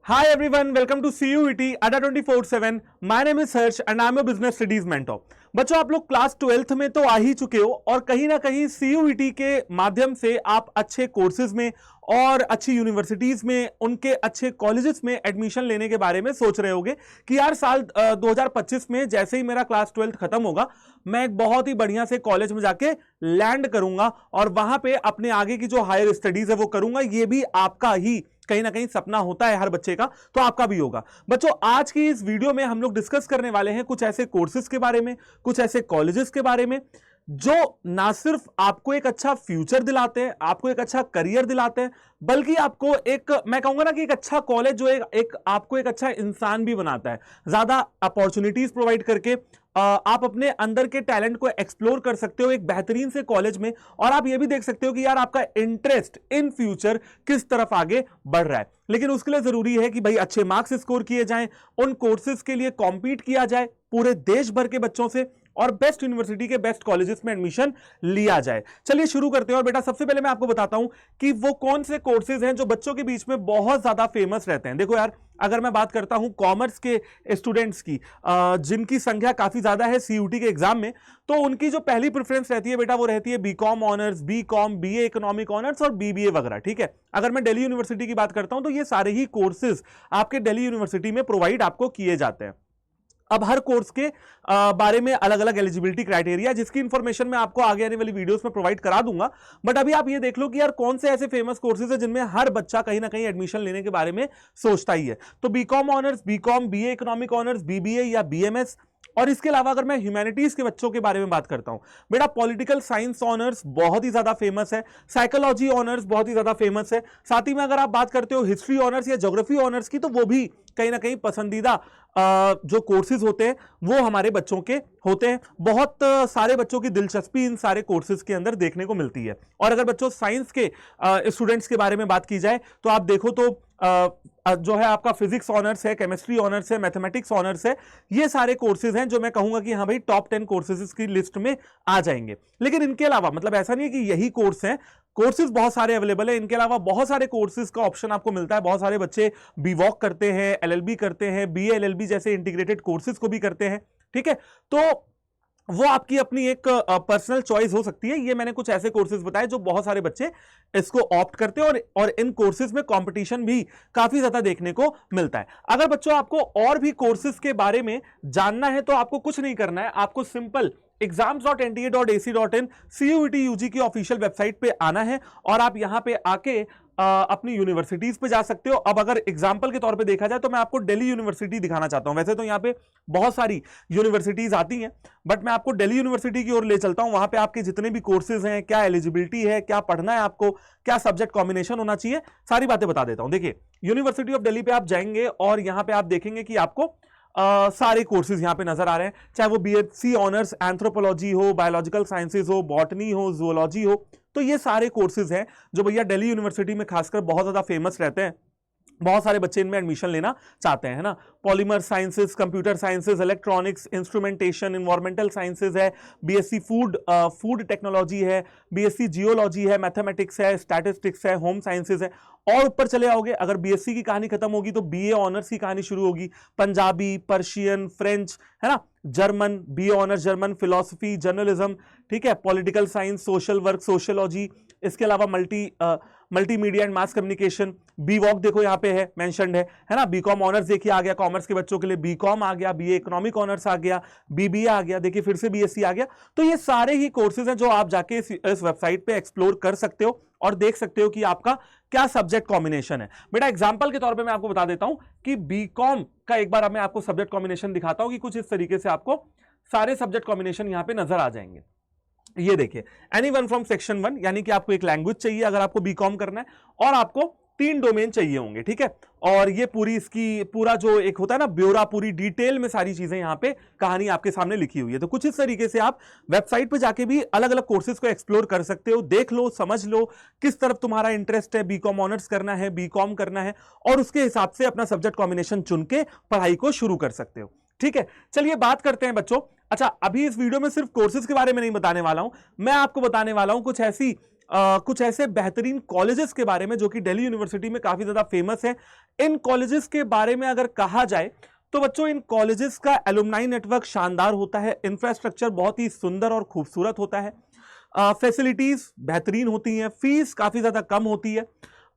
Hi everyone, welcome to CUET Adda 24/7. My name is Harsh and I am a business studies mentor. बच्चों आप लोग class 12th में तो आ ही चुके हो और कहीं ना कहीं CUET के माध्यम से आप अच्छे कोर्सेज में और अच्छी यूनिवर्सिटीज में उनके अच्छे कॉलेजेस में एडमिशन लेने के बारे में सोच रहे होगे कि यार साल 2025 में जैसे ही मेरा क्लास 12th खत्म होगा मैं एक बहुत ही बढ़िया से कॉलेज में जाके लैंड करूंगा और वहां पे अपने आगे की जो हायर स्टडीज है वो करूंगा। ये भी आपका ही कहीं ना कहीं सपना होता है हर बच्चे का, तो आपका भी होगा। बच्चों आज की इस वीडियो में हम लोग डिस्कस करने वाले हैं कुछ ऐसे कोर्सेज के बारे में, कुछ ऐसे कॉलेजेस के बारे में जो ना सिर्फ आपको एक अच्छा फ्यूचर दिलाते हैं, आपको एक अच्छा करियर दिलाते हैं, बल्कि आपको एक मैं कहूंगा ना कि एक अच्छा कॉलेज जो एक आपको एक अच्छा इंसान भी बनाता है। ज्यादा अपॉर्चुनिटीज प्रोवाइड करके आप अपने अंदर के टैलेंट को एक्सप्लोर कर सकते हो एक बेहतरीन से कॉलेज में, और आप ये भी देख सकते हो कि यार आपका इंटरेस्ट इन फ्यूचर किस तरफ आगे बढ़ रहा है। लेकिन उसके लिए जरूरी है कि भाई अच्छे मार्क्स स्कोर किए जाएं, उन कोर्सेज के लिए कॉम्पीट किया जाए पूरे देश भर के बच्चों से और बेस्ट यूनिवर्सिटी के बेस्ट कॉलेजेस में एडमिशन लिया जाए। चलिए शुरू करते हैं। और बेटा सबसे पहले मैं आपको बताता हूं कि वो कौन से कोर्सेज हैं जो बच्चों के बीच में बहुत ज्यादा फेमस रहते हैं। देखो यार, अगर मैं बात करता हूं कॉमर्स के स्टूडेंट्स की जिनकी संख्या काफी ज्यादा है सीयूटी के एग्जाम में, तो उनकी जो पहली प्रेफरेंस रहती है बेटा वो रहती है B Com honours, B Com, BA economic honours और बीबीए वगैरह। ठीक है, अगर मैं दिल्ली यूनिवर्सिटी की बात करता हूं तो ये सारे ही कोर्सेज आपके दिल्ली यूनिवर्सिटी में प्रोवाइड आपको किए जाते हैं। अब हर कोर्स के बारे में अलग अलग एलिजिबिलिटी क्राइटेरिया, जिसकी इंफॉर्मेशन मैं आपको आगे आने वाली वीडियोस में प्रोवाइड करा दूंगा। बट अभी आप ये देख लो कि यार कौन से ऐसे फेमस कोर्सेज है जिनमें हर बच्चा कहीं ना कहीं एडमिशन लेने के बारे में सोचता ही है। तो B Com honours, B Com, BA economic honours, BBA या बीएमएस। और इसके अलावा अगर मैं ह्यूमैनिटीज के बच्चों के बारे में बात करता हूं बेटा, पॉलिटिकल साइंस ऑनर्स बहुत ही ज्यादा फेमस है, साइकोलॉजी ऑनर्स बहुत ही ज्यादा फेमस है। साथ ही में अगर आप बात करते हो हिस्ट्री ऑनर्स या ज्योग्राफी ऑनर्स की, तो वो भी कहीं ना कहीं पसंदीदा जो कोर्सेज होते हैं वो हमारे बच्चों के होते हैं। बहुत सारे बच्चों की दिलचस्पी इन सारे कोर्सेज के अंदर देखने को मिलती है। और अगर बच्चों साइंस के स्टूडेंट्स के बारे में बात की जाए तो आप देखो तो जो है आपका फिजिक्स ऑनर्स है, केमिस्ट्री ऑनर्स है, मैथमेटिक्स ऑनर्स है। ये सारे कोर्सेज हैं जो मैं कहूंगा कि हाँ भाई टॉप 10 कोर्सेज की लिस्ट में आ जाएंगे। लेकिन इनके अलावा मतलब ऐसा नहीं है कि यही कोर्स हैं, कोर्सेज बहुत सारे अवेलेबल है। इनके अलावा बहुत सारे कोर्सेज का ऑप्शन आपको मिलता है। बहुत सारे बच्चे बीवॉक करते हैं, एलएलबी करते हैं, बीए एलएलबी जैसे इंटीग्रेटेड कोर्सेज को भी करते हैं। ठीक है, तो वो आपकी अपनी एक पर्सनल चॉइस हो सकती है। ये मैंने कुछ ऐसे कोर्सेज बताए जो बहुत सारे बच्चे इसको ऑप्ट करते हैं और इन कोर्सेज में कंपटीशन भी काफी ज्यादा देखने को मिलता है। अगर बच्चों आपको और भी कोर्सेज के बारे में जानना है तो आपको कुछ नहीं करना है, आपको सिंपल exams.nta.ac.in CUET UG की ऑफिशियल वेबसाइट पे आना है और आप यहां पे आके अपनी यूनिवर्सिटीज पे जा सकते हो। अब अगर एग्जांपल के तौर पे देखा जाए तो मैं आपको दिल्ली यूनिवर्सिटी दिखाना चाहता हूं। वैसे तो यहाँ पे बहुत सारी यूनिवर्सिटीज आती हैं, बट मैं आपको दिल्ली यूनिवर्सिटी की ओर ले चलता हूं। वहां पे आपके जितने भी कोर्सेज हैं, क्या एलिजिबिलिटी है, क्या पढ़ना है आपको, क्या सब्जेक्ट कॉम्बिनेशन होना चाहिए, सारी बातें बता देता हूं। देखिए, यूनिवर्सिटी ऑफ दिल्ली पे आप जाएंगे और यहां पे आप देखेंगे कि आपको सारे कोर्सेज यहां पे नजर आ रहे हैं, चाहे वो बीएससी ऑनर्स एंथ्रोपोलॉजी हो, बायोलॉजिकल साइंसेज हो, बॉटनी हो, जूलॉजी हो। तो ये सारे कोर्सेज हैं जो भैया दिल्ली यूनिवर्सिटी में खासकर बहुत ज्यादा फेमस रहते हैं। बहुत सारे बच्चे इनमें एडमिशन लेना चाहते हैं, है ना। Polymer sciences, computer sciences, electronics, instrumentation, environmental sciences है, बीएससी फूड टेक्नोलॉजी है, बीएससी जियोलॉजी है, मैथमेटिक्स है, स्टैटिस्टिक्स है, होम साइंसेज है। और ऊपर चले आओगे, अगर बीएससी की कहानी खत्म होगी तो बीए ऑनर्स की कहानी शुरू होगी। पंजाबी, पर्शियन, फ्रेंच, है ना, German, BA honours German, philosophy, journalism, ठीक है, political science, social work, sociology. इसके अलावा मल्टीमीडिया एंड मास कम्युनिकेशन, बीवॉक देखो यहाँ पे है मेंशन्ड है ना। बीकॉम ऑनर्स देखिए आ गया, कॉमर्स के बच्चों के लिए बीकॉम आ गया, बीए इकोनॉमिक ऑनर्स आ गया, बीबीए आ गया, देखिए फिर से बीएससी आ गया। तो ये सारे ही कोर्सेज हैं जो आप जाके इस वेबसाइट पे एक्सप्लोर कर सकते हो और देख सकते हो कि आपका क्या सब्जेक्ट कॉम्बिनेशन है। बेटा एग्जांपल के तौर पे मैं आपको बता देता हूं कि बीकॉम का एक बार मैं आपको सब्जेक्ट कॉम्बिनेशन दिखाता हूं कि कुछ इस तरीके से आपको सारे सब्जेक्ट कॉम्बिनेशन यहां पे नजर आ जाएंगे। ये देखिए, एनी वन फ्रॉम सेक्शन 1, यानी कि आपको एक लैंग्वेज चाहिए अगर आपको बीकॉम करना है, और आपको 3 डोमेन चाहिए होंगे। ठीक है, और ये पूरा जो एक होता है ना ब्यौरा, पूरी डिटेल में सारी चीजें यहाँ पे कहानी आपके सामने लिखी हुई है। तो कुछ इस तरीके से आप वेबसाइट पे जाके भी अलग अलग कोर्सेज को एक्सप्लोर कर सकते हो, देख लो, समझ लो किस तरफ तुम्हारा इंटरेस्ट है, बीकॉम ऑनर्स करना है, बीकॉम करना है, और उसके हिसाब से अपना सब्जेक्ट कॉम्बिनेशन चुन के पढ़ाई को शुरू कर सकते हो। ठीक है, चलिए बात करते हैं बच्चों। अच्छा, अभी इस वीडियो में सिर्फ कोर्सेज के बारे में नहीं बताने वाला हूं, मैं आपको बताने वाला हूं कुछ ऐसी कुछ ऐसे बेहतरीन कॉलेजेस के बारे में जो कि दिल्ली यूनिवर्सिटी में काफी ज्यादा फेमस है। इन कॉलेजेस के बारे में अगर कहा जाए तो बच्चों इन कॉलेजेस का एलुमनाई नेटवर्क शानदार होता है, इंफ्रास्ट्रक्चर बहुत ही सुंदर और खूबसूरत होता है, फैसिलिटीज बेहतरीन होती हैं, फीस काफी ज्यादा कम होती है,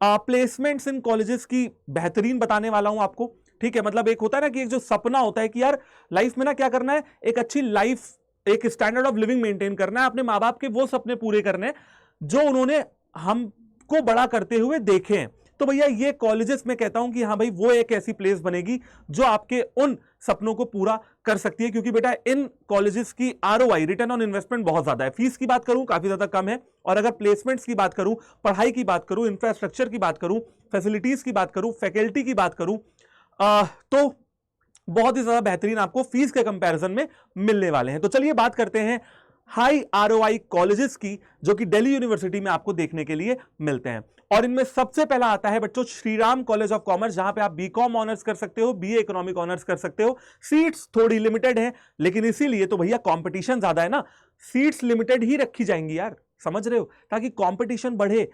प्लेसमेंट्स इन कॉलेजेस की बेहतरीन बताने वाला हूं आपको। ठीक है, मतलब एक होता है ना कि एक जो सपना होता है कि यार लाइफ में ना क्या करना है, एक अच्छी लाइफ, एक स्टैंडर्ड ऑफ लिविंग मेंटेन करना है, अपने माँ बाप के वो सपने पूरे करने हैं जो उन्होंने हमको बड़ा करते हुए देखे हैं। तो भैया ये कॉलेजेस में कहता हूं कि हाँ भाई वो एक ऐसी प्लेस बनेगी जो आपके उन सपनों को पूरा कर सकती है, क्योंकि बेटा इन कॉलेजेस की आरओआई, रिटर्न ऑन इन्वेस्टमेंट, बहुत ज्यादा है। फीस की बात करूं काफी ज्यादा कम है, और अगर प्लेसमेंट्स की बात करूं, पढ़ाई की बात करूं, इंफ्रास्ट्रक्चर की बात करूं, फैसिलिटीज की बात करूं, फैकल्टी की बात करूं, तो बहुत ही ज्यादा बेहतरीन आपको फीस के कंपैरिजन में मिलने वाले हैं। तो चलिए बात करते हैं हाई आरओआई कॉलेजेस की जो कि दिल्ली यूनिवर्सिटी में आपको देखने के लिए मिलते हैं। और इनमें सबसे पहला आता है बच्चों श्रीराम कॉलेज ऑफ कॉमर्स, जहां पे आप बीकॉम ऑनर्स कर सकते हो, बीए इकोनॉमिक ऑनर्स कर सकते हो। सीट्स थोड़ी लिमिटेड है, लेकिन इसीलिए तो भैया कंपटीशन ज्यादा है ना, सीट्स लिमिटेड ही रखी जाएंगी यार, समझ रहे हो, ताकि कंपटीशन बढ़े।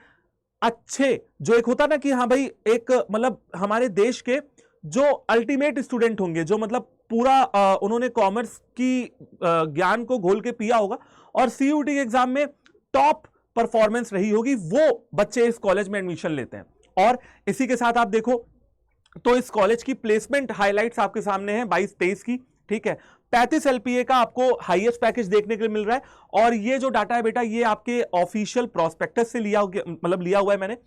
अच्छे जो एक होता ना कि हाँ भाई एक मतलब हमारे देश के जो अल्टीमेट स्टूडेंट होंगे, जो मतलब पूरा उन्होंने कॉमर्स की ज्ञान को घोल के पिया होगा और सीयूटी के एग्जाम में टॉप परफॉर्मेंस रही होगी, वो बच्चे इस कॉलेज में एडमिशन लेते हैं। और इसी के साथ आप देखो तो इस कॉलेज की प्लेसमेंट हाइलाइट्स आपके सामने हैं 22-23 की। ठीक है, 35 एलपीए का आपको हाईएस्ट पैकेज देखने के लिए मिल रहा है। और ये जो डाटा है बेटा ये आपके ऑफिशियल प्रोस्पेक्टस से लिया हुआ है मैंने।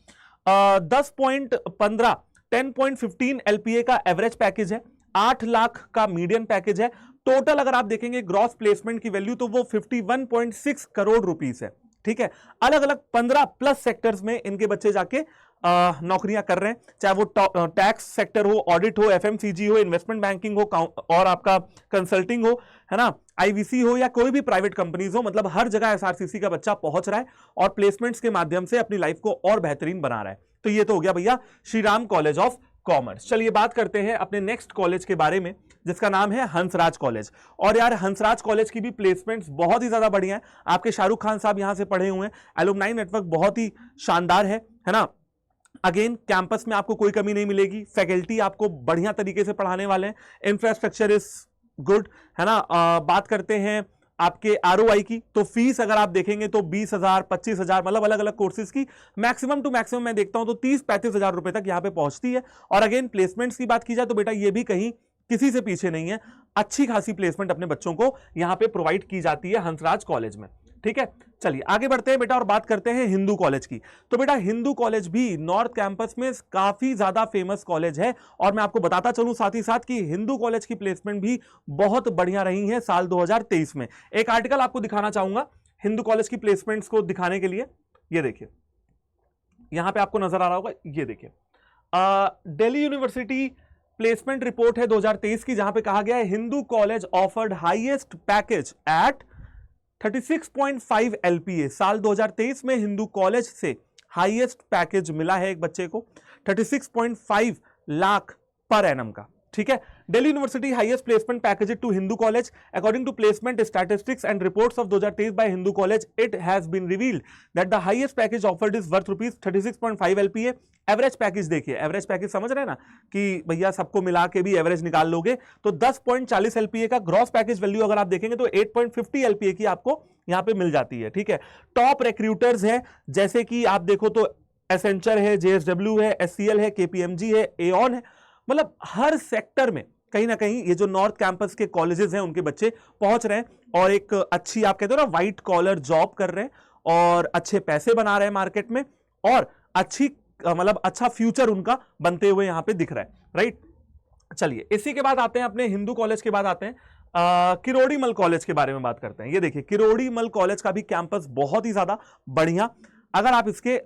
10.15 एलपीए का एवरेज पैकेज है, 8 लाख का मीडियन पैकेज है। टोटल अगर आप देखेंगे ग्रॉस प्लेसमेंट की वैल्यू तो वो 51.6 करोड़ रुपीस है। ठीक है, अलग अलग 15+ सेक्टर्स में इनके बच्चे जाके नौकरियां कर रहे हैं, चाहे वो टैक्स सेक्टर हो, ऑडिट हो, एफएमसीजी हो, इन्वेस्टमेंट बैंकिंग हो, और आपका कंसल्टिंग हो, है ना, आईवीसी हो, या कोई भी प्राइवेट कंपनीज हो, मतलब हर जगह एसआरसीसी का बच्चा पहुंच रहा है और प्लेसमेंट्स के माध्यम से अपनी लाइफ को और बेहतरीन बना रहा है। तो ये तो हो गया भैया श्रीराम कॉलेज ऑफ कॉमर्स। चलिए बात करते हैं अपने नेक्स्ट कॉलेज के बारे में जिसका नाम है हंसराज कॉलेज। और यार हंसराज कॉलेज की भी प्लेसमेंट्स बहुत ही ज्यादा बढ़िया है, आपके शाहरुख खान साहब यहां से पढ़े हुए हैं, एलुमनाई नेटवर्क बहुत ही शानदार है ना। अगेन कैंपस में आपको कोई कमी नहीं मिलेगी, फैकल्टी आपको बढ़िया तरीके से पढ़ाने वाले हैं, इंफ्रास्ट्रक्चर इज गुड, है ना। बात करते हैं आपके आरओआई की, तो फीस अगर आप देखेंगे तो 20,000 25,000 मतलब अलग अलग कोर्सेज की मैक्सिमम टू मैक्सिमम मैं देखता हूं तो 30-35 हजार रुपए तक यहां पे पहुंचती है। और अगेन प्लेसमेंट्स की बात की जाए तो बेटा ये भी कहीं किसी से पीछे नहीं है, अच्छी खासी प्लेसमेंट अपने बच्चों को यहां पे प्रोवाइड की जाती है हंसराज कॉलेज में। ठीक है, चलिए आगे बढ़ते हैं बेटा और बात करते हैं हिंदू कॉलेज की। तो बेटा हिंदू कॉलेज भी नॉर्थ कैंपस में काफी ज्यादा फेमस कॉलेज है, और मैं आपको बताता चलूं साथ ही साथ कि हिंदू कॉलेज की प्लेसमेंट भी बहुत बढ़िया रही है साल 2023 में। एक आर्टिकल आपको दिखाना चाहूंगा हिंदू कॉलेज की प्लेसमेंट्स को दिखाने के लिए। ये देखिए यहां पे आपको नजर आ रहा होगा, ये देखिए दिल्ली यूनिवर्सिटी प्लेसमेंट रिपोर्ट है 2023 की, जहां पे कहा गया है Hindu college offered highest package at 36.5 LPA. साल 2023 में हिंदू कॉलेज से हाईएस्ट पैकेज मिला है एक बच्चे को 36.5 लाख पर एनम का। ठीक है, Delhi university highest placement package to Hindu college according to placement statistics and reports of 2023 by Hindu college, it has been revealed that the highest package offered is worth rupees 36.5 LPA. Average package देखिए, average package समझ रहे हैं ना कि भैया सबको मिला के भी एवरेज निकाल लोगे तो 10.40 एलपीए का ग्रॉस पैकेज वैल्यू अगर आप देखेंगे तो 8.50 एलपीए की आपको यहां पे मिल जाती है। ठीक है, टॉप रिक्रूटर्स हैं जैसे कि आप देखो तो एसेंचर है, जेएसडब्ल्यू है, एससीएल है, केपीएमजी है, एऑन है, मतलब हर सेक्टर में कहीं ना कहीं ये जो नॉर्थ कैंपस के कॉलेजेस हैं उनके बच्चे पहुंच रहे हैं और एक अच्छी आप कहते हो ना व्हाइट कॉलर जॉब कर रहे हैं और अच्छे पैसे बना रहे हैं मार्केट में, और अच्छी मतलब अच्छा फ्यूचर उनका बनते हुए यहां पे दिख रहा है। राइट, चलिए इसी के बाद आते हैं अपने हिंदू कॉलेज के बाद आते हैं किरोड़ीमल कॉलेज के बारे में बात करते हैं। ये देखिए किरोड़ीमल कॉलेज का भी कैंपस बहुत ही ज्यादा बढ़िया। अगर आप इसके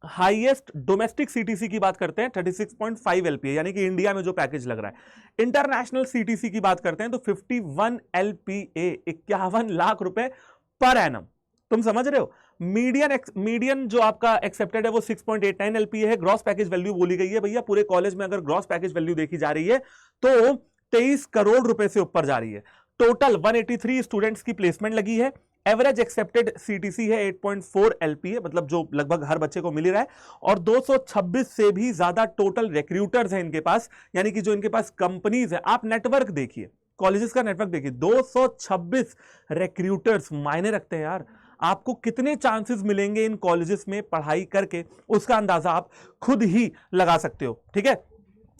हाईएस्ट डोमेस्टिक सीटीसी की बात करते हैं 36.5 एलपीए, यानी कि इंडिया में जो पैकेज लग रहा है। इंटरनेशनल सीटीसी की बात करते हैं तो 51 एलपीए, 51 लाख रुपए पर एनम। तुम समझ रहे हो, मीडियन जो आपका एक्सेप्टेड है वो 6.89 एलपीए है। ग्रॉस पैकेज वैल्यू बोली गई है भैया पूरे कॉलेज में अगर ग्रॉस पैकेज वैल्यू देखी जा रही है तो 23 करोड़ रुपए से ऊपर जा रही है। टोटल 183 स्टूडेंट्स की प्लेसमेंट लगी है एवरेज एक्सेप्टेड सीटीसी है 8.4 एलपीए, मतलब जो लगभग हर बच्चे को मिल ही रहा है, और 226 से भी ज्यादा टोटल रिक्रूटर्स हैं इनके पास, यानी कि जो इनके पास कंपनीज है। आप नेटवर्क देखिए, कॉलेजेस का नेटवर्क देखिए, 226 रिक्रूटर्स मायने रखते हैं यार। आपको कितने चांसेस मिलेंगे इन कॉलेजेस में पढ़ाई करके, उसका अंदाजा आप खुद ही लगा सकते हो। ठीक है,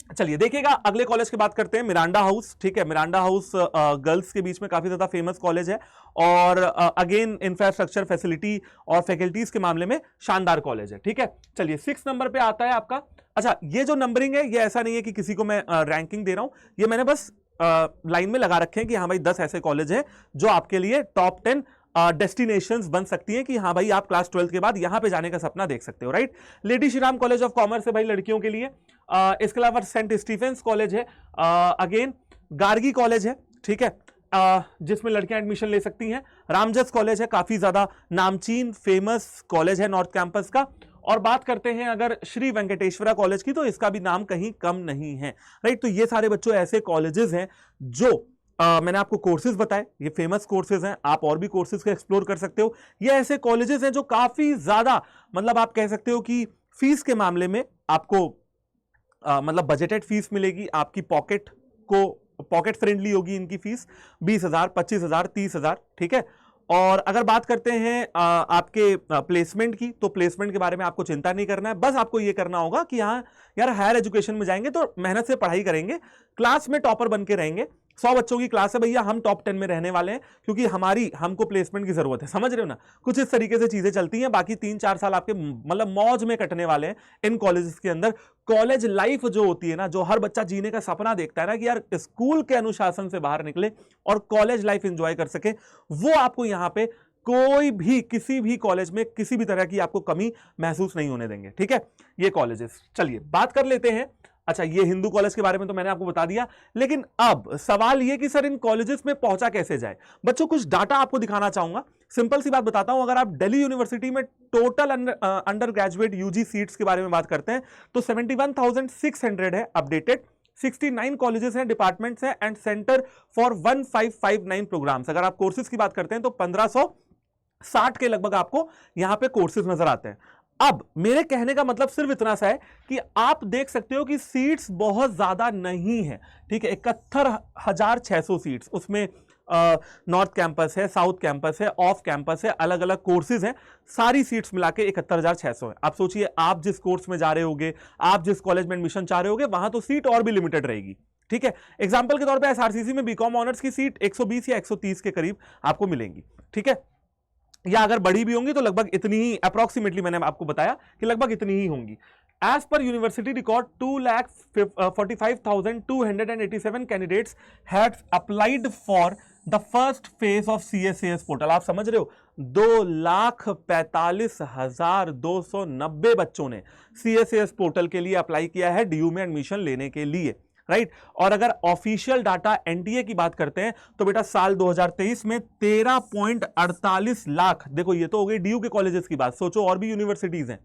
चलिए देखिएगा अगले कॉलेज की बात करते हैं, मिरांडा हाउस। ठीक है, मिरांडा हाउस गर्ल्स के बीच में काफी ज्यादा फेमस कॉलेज है, और अगेन इंफ्रास्ट्रक्चर, फैसिलिटी और फैकल्टीज के मामले में शानदार कॉलेज है। ठीक है, चलिए 6 नंबर पे आता है आपका। अच्छा, ये जो नंबरिंग है ये ऐसा नहीं है कि किसी को मैं रैंकिंग दे रहा हूं, ये मैंने बस लाइन में लगा रखे हैं कि हाँ भाई 10 ऐसे कॉलेज हैं जो आपके लिए टॉप 10 डेस्टिनेशंस बन सकती हैं, कि हाँ भाई आप क्लास 12 के बाद यहां पे जाने का सपना देख सकते हो। Right, lady Shri Ram college of commerce है भाई लड़कियों के लिए। इसके अलावा सेंट स्टीफेंस कॉलेज है, अगेन गार्गी कॉलेज है, ठीक है, जिसमें लड़कियां एडमिशन ले सकती हैं। रामजस कॉलेज है, काफी ज्यादा नामचीन फेमस कॉलेज है नॉर्थ कैंपस का। और बात करते हैं अगर श्री वेंकटेश्वरा कॉलेज की, तो इसका भी नाम कहीं कम नहीं है। राइट, तो ये सारे बच्चों ऐसे कॉलेजेस हैं जो मैंने आपको कोर्सेज बताए, ये फेमस कोर्सेज हैं, आप और भी कोर्सेज को एक्सप्लोर कर सकते हो। ये ऐसे कॉलेजेस हैं जो काफी ज्यादा, मतलब आप कह सकते हो कि फीस के मामले में आपको मतलब बजटेड फीस मिलेगी, आपकी पॉकेट फ्रेंडली होगी इनकी फीस, 20,000, 25,000, 30,000। ठीक है, और अगर बात करते हैं आपके प्लेसमेंट की, तो प्लेसमेंट के बारे में आपको चिंता नहीं करना है, बस आपको ये करना होगा कि हाँ यार हायर एजुकेशन में जाएंगे तो मेहनत से पढ़ाई करेंगे, क्लास में टॉपर बन के रहेंगे। 100 बच्चों की क्लास है भैया, हम टॉप 10 में रहने वाले हैं, क्योंकि हमको प्लेसमेंट की जरूरत है। समझ रहे हो ना, कुछ इस तरीके से चीजें चलती हैं। बाकी 3-4 साल आपके मतलब मौज में कटने वाले हैं इन कॉलेजेस के अंदर। कॉलेज लाइफ जो होती है ना, जो हर बच्चा जीने का सपना देखता है ना, कि यार स्कूल के अनुशासन से बाहर निकले और कॉलेज लाइफ एंजॉय कर सके, वो आपको यहाँ पे कोई भी किसी भी कॉलेज में किसी भी तरह की आपको कमी महसूस नहीं होने देंगे। ठीक है, ये कॉलेजेस। चलिए बात कर लेते हैं। अच्छा, ये हिंदू कॉलेज के बारे में तो मैंने आपको बता दिया, लेकिन अब सवाल ये कि सर इन कॉलेजेस में पहुंचा कैसे जाए। बच्चों कुछ डाटा आपको दिखाना चाहूंगा, सिंपल सी बात बताता हूं। अगर आप दिल्ली यूनिवर्सिटी में total undergraduate UG seats के बारे में बात करते हैं तो 71,600 है अपडेटेड, 69 कॉलेजेस हैं, डिपार्टमेंट्स हैं, एंड सेंटर फॉर 1559 प्रोग्राम्स। अगर आप कोर्सेज की बात करते हैं तो 1560 के लगभग आपको यहां पे कोर्सेज नजर आते हैं। अब मेरे कहने का मतलब सिर्फ इतना सा है कि आप देख सकते हो कि सीट्स बहुत ज्यादा नहीं है। ठीक है, 71,600 सीट्स, उसमें नॉर्थ कैंपस है, साउथ कैंपस है, ऑफ कैंपस है, अलग अलग कोर्सेज हैं, सारी सीट्स मिला के 71,600 है। आप सोचिए, आप जिस कोर्स में जा रहे होगे, आप जिस कॉलेज में एडमिशन चाह रहे होगे, वहां तो सीट और भी लिमिटेड रहेगी। ठीक है, एग्जाम्पल के तौर पर एसआरसीसी में बीकॉम ऑनर्स की सीट 120 या 130 के करीब आपको मिलेंगी। ठीक है, या अगर बड़ी भी होंगी तो लगभग इतनी ही, अप्रोक्सीमेटली मैंने आपको बताया कि लगभग इतनी ही होंगी। As per university record 2,45,287 candidates had applied for the first phase of CSAS portal. आप समझ रहे हो, 2,45,290 बच्चों ने CSAS पोर्टल के लिए अप्लाई किया है DU में एडमिशन लेने के लिए। राइट, और अगर ऑफिशियल डाटा NTA की बात करते हैं तो बेटा साल 2023 में 13.48 लाख, देखो ये तो हो गई DU के कॉलेजेस की बात, सोचो और भी यूनिवर्सिटीज हैं,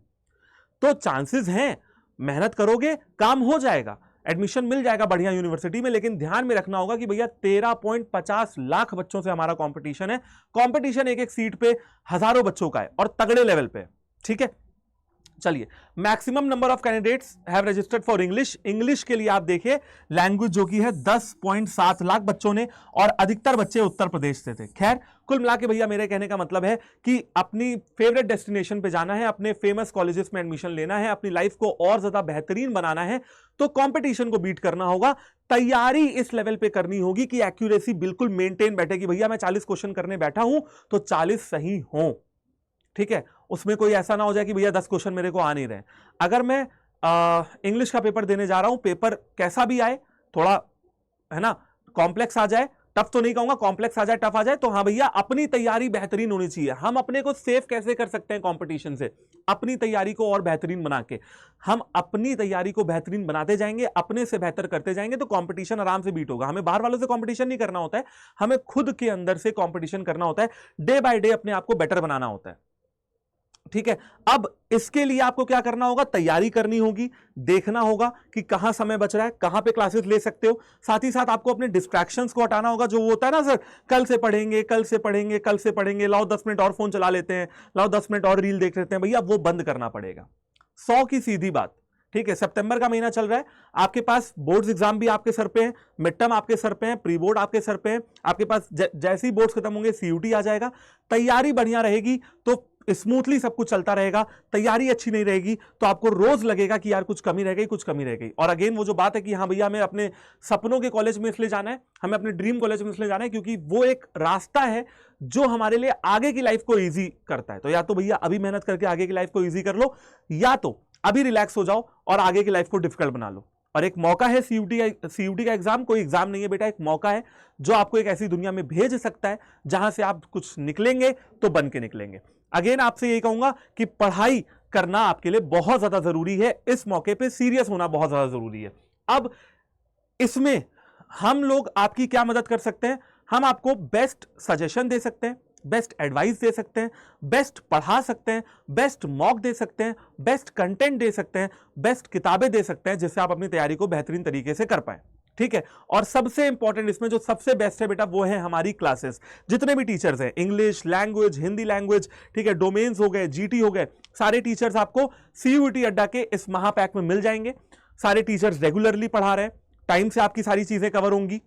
तो चांसेस हैं, मेहनत करोगे काम हो जाएगा, एडमिशन मिल जाएगा बढ़िया यूनिवर्सिटी में। लेकिन ध्यान में रखना होगा कि भैया 13.50 लाख बच्चों से हमारा कंपटीशन है, कंपटीशन एक एक सीट पे हजारों बच्चों का है और तगड़े लेवल पे। ठीक है, चलिए maximum number of candidates have registered for English के लिए आप देखिए लैंग्वेज जो की है 10.7 लाख बच्चों ने, और अधिकतर बच्चे उत्तर प्रदेश से थे। खैर कुल मिला के भैया मेरे कहने का मतलब है कि अपनी फेवरेट डेस्टिनेशन पे जाना है, अपने फेमस कॉलेजेस में एडमिशन लेना है, अपनी लाइफ को और ज्यादा बेहतरीन बनाना है, तो कंपटीशन को बीट करना होगा, तैयारी इस लेवल पे करनी होगी कि एक्यूरेसी बिल्कुल मेंटेन बैठे कि भैया मैं 40 क्वेश्चन करने बैठा हूं तो 40 सही हो। ठीक है, उसमें कोई ऐसा ना हो जाए कि भैया 10 क्वेश्चन मेरे को आ नहीं रहे। अगर मैं इंग्लिश का पेपर देने जा रहा हूं, पेपर कैसा भी आए, थोड़ा है ना कॉम्प्लेक्स आ जाए, टफ तो नहीं कहूंगा, कॉम्प्लेक्स आ जाए, टफ आ जाए, तो हाँ भैया अपनी तैयारी बेहतरीन होनी चाहिए। हम अपने को सेफ कैसे कर सकते हैं कंपटीशन से, अपनी तैयारी को और बेहतरीन बना के, हम अपनी तैयारी को बेहतरीन बनाते जाएंगे, अपने से बेहतर करते जाएंगे, तो कंपटीशन आराम से बीट होगा। हमें बाहर वालों से कंपटीशन नहीं करना होता है, हमें खुद के अंदर से कंपटीशन करना होता है, डे बाय डे अपने आप को बेटर बनाना होता है। ठीक है। अब इसके लिए आपको क्या करना होगा, तैयारी करनी होगी, देखना होगा कि कहां समय बच रहा है, कहां पे क्लासेस ले सकते हो। साथ ही साथ आपको अपने डिस्ट्रैक्शंस को हटाना होगा, जो वो होता है ना सर, कल से पढ़ेंगे, कल से पढ़ेंगे, कल से पढ़ेंगे, लाओ 10 मिनट और फोन चला लेते हैं, लाओ 10 मिनट और रील देख लेते हैं, भैया वो बंद करना पड़ेगा। 100 की सीधी बात, ठीक है। सितंबर का महीना चल रहा है, आपके पास बोर्ड्स एग्जाम भी आपके सर पे हैं, मिड टर्म आपके सर पे हैं, प्री बोर्ड आपके सर पे हैं, आपके पास जैसे ही बोर्ड्स खत्म होंगे सीयूटी आ जाएगा। तैयारी बढ़िया रहेगी तो स्मूथली सब कुछ चलता रहेगा। तैयारी अच्छी नहीं रहेगी तो आपको रोज लगेगा कि यार कुछ कमी रह गई, कुछ कमी रह गई। और अगेन वो जो बात है कि हाँ भैया हमें अपने सपनों के कॉलेज में इसलिए जाना है, हमें अपने ड्रीम कॉलेज में इसलिए जाना है क्योंकि वो एक रास्ता है जो हमारे लिए आगे की लाइफ को ईजी करता है। तो या तो भैया अभी मेहनत करके आगे की लाइफ को ईजी कर लो, या तो अभी रिलैक्स हो जाओ और आगे की लाइफ को डिफिकल्ट बना लो। और एक मौका है सीयूटी का एग्जाम, कोई एग्जाम नहीं है बेटा, एक मौका है जो आपको एक ऐसी दुनिया में भेज सकता है जहां से आप कुछ निकलेंगे तो बन के निकलेंगे। अगेन आपसे यही कहूंगा कि पढ़ाई करना आपके लिए बहुत ज्यादा जरूरी है, इस मौके पे सीरियस होना बहुत ज्यादा जरूरी है। अब इसमें हम लोग आपकी क्या मदद कर सकते हैं, हम आपको बेस्ट सजेशन दे सकते हैं, बेस्ट एडवाइस दे सकते हैं, बेस्ट पढ़ा सकते हैं, बेस्ट मॉक दे सकते हैं, बेस्ट कंटेंट दे सकते हैं, बेस्ट किताबें दे सकते हैं, जिससे आप अपनी तैयारी को बेहतरीन तरीके से कर पाए, ठीक है। और सबसे इंपॉर्टेंट इसमें जो सबसे बेस्ट है बेटा वो है हमारी क्लासेस। जितने भी टीचर्स हैं, इंग्लिश लैंग्वेज, हिंदी लैंग्वेज, ठीक है, डोमेन्स हो गए, जीटी हो गए, सारे टीचर्स आपको सीयूटी अड्डा के इस महापैक में मिल जाएंगे। सारे टीचर्स रेगुलरली पढ़ा रहे हैं, टाइम से आपकी सारी चीजें कवर होंगी,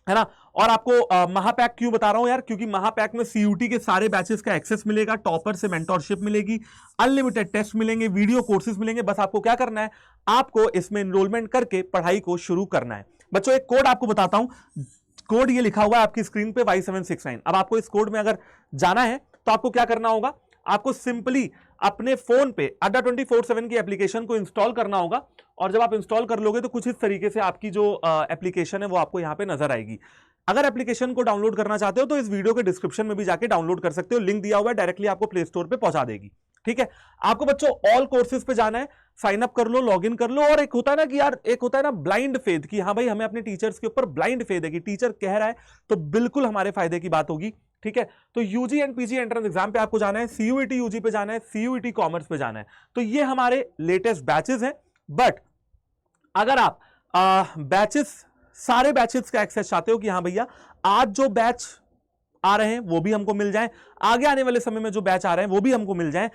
है ना। और आपको महापैक क्यों बता रहा हूं यार, क्योंकि महापैक में सीयूटी के सारे बैचेस का एक्सेस मिलेगा, टॉपर से मेंटोरशिप मिलेगी, अनलिमिटेड टेस्ट मिलेंगे, वीडियो कोर्सेज मिलेंगे। बस आपको क्या करना है, आपको इसमें एनरोलमेंट करके पढ़ाई को शुरू करना है। बच्चों एक कोड आपको बताता हूं, कोड ये लिखा हुआ है आपकी स्क्रीन पे Y769। अब आपको इस कोड में अगर जाना है तो आपको क्या करना होगा, आपको सिंपली अपने फोन पे अड्डा 24/7 की एप्लीकेशन को इंस्टॉल करना होगा। और जब आप इंस्टॉल कर लोगे तो कुछ इस तरीके से आपकी जो एप्लीकेशन है वो आपको यहां पे नजर आएगी। अगर एप्लीकेशन को डाउनलोड करना चाहते हो तो इस वीडियो के डिस्क्रिप्शन में भी जाके डाउनलोड कर सकते हो, लिंक दिया हुआ है, डायरेक्टली आपको प्ले स्टोर पे पहुंचा देगी, ठीक है। आपको बच्चों ऑल कोर्सेज पे जाना है, साइन अप कर लो, लॉग इन कर लो। और एक होता है ना कि यार, एक होता है ना ब्लाइंड फेथ, कि हाँ भाई हमें अपने टीचर्स के ऊपर ब्लाइंड फेथ है कि टीचर कह रहा है तो बिल्कुल हमारे फायदे की बात होगी, ठीक है। तो UG and PG entrance exam पे आपको जाना है, सीयूईटी यूजी पे जाना है, सीयूईटी कॉमर्स पे जाना है। तो ये हमारे लेटेस्ट बैचेस हैं। बट अगर आप बैचेस, सारे बैचेस का एक्सेस चाहते हो कि हाँ भैया आज जो बैच आ रहे हैं वो भी हमको मिल जाएं, आगे आने वाले समय में जो बैच आ रहे हैं वो भी हमको मिल जाएं,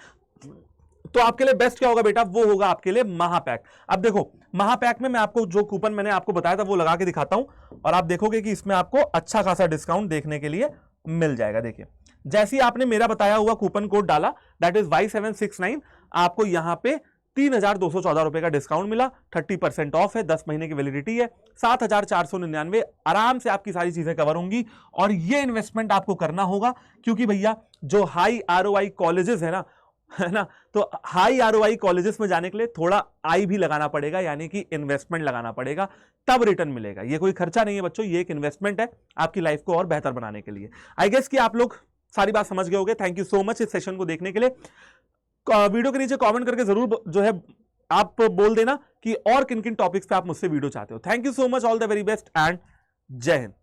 तो आपके लिए बेस्ट क्या होगा बेटा, वो होगा आपके लिए महापैक। अब देखो महापैक में मैं आपको जो कूपन मैंने आपको बताया था वो लगा के दिखाता हूं और आप देखोगे कि इसमें आपको अच्छा खासा डिस्काउंट देखने के लिए मिल जाएगा। देखिए जैसे ही आपने मेरा बताया हुआ कूपन कोड डाला, दैट इज Y769, आपको यहां पे 3,214 रुपए का डिस्काउंट मिला, 30% ऑफ है, 10 महीने की वैलिडिटी है, 7,499 आराम से आपकी सारी चीजें कवर होंगी। और ये इन्वेस्टमेंट आपको करना होगा क्योंकि भैया जो हाई ROI कॉलेजेस है ना, तो हाई ROI कॉलेजेस में जाने के लिए थोड़ा आई भी लगाना पड़ेगा, यानी कि इन्वेस्टमेंट लगाना पड़ेगा, तब रिटर्न मिलेगा। ये कोई खर्चा नहीं है बच्चों, ये एक इन्वेस्टमेंट है आपकी लाइफ को और बेहतर बनाने के लिए। आई गेस कि आप लोग सारी बात समझ गए होंगे। थैंक यू सो मच इस सेशन को देखने के लिए। वीडियो के नीचे कमेंट करके जरूर जो है आप बोल देना कि और किन किन टॉपिक्स पे आप मुझसे वीडियो चाहते हो। Thank you so much, all the very best and जय हिंद।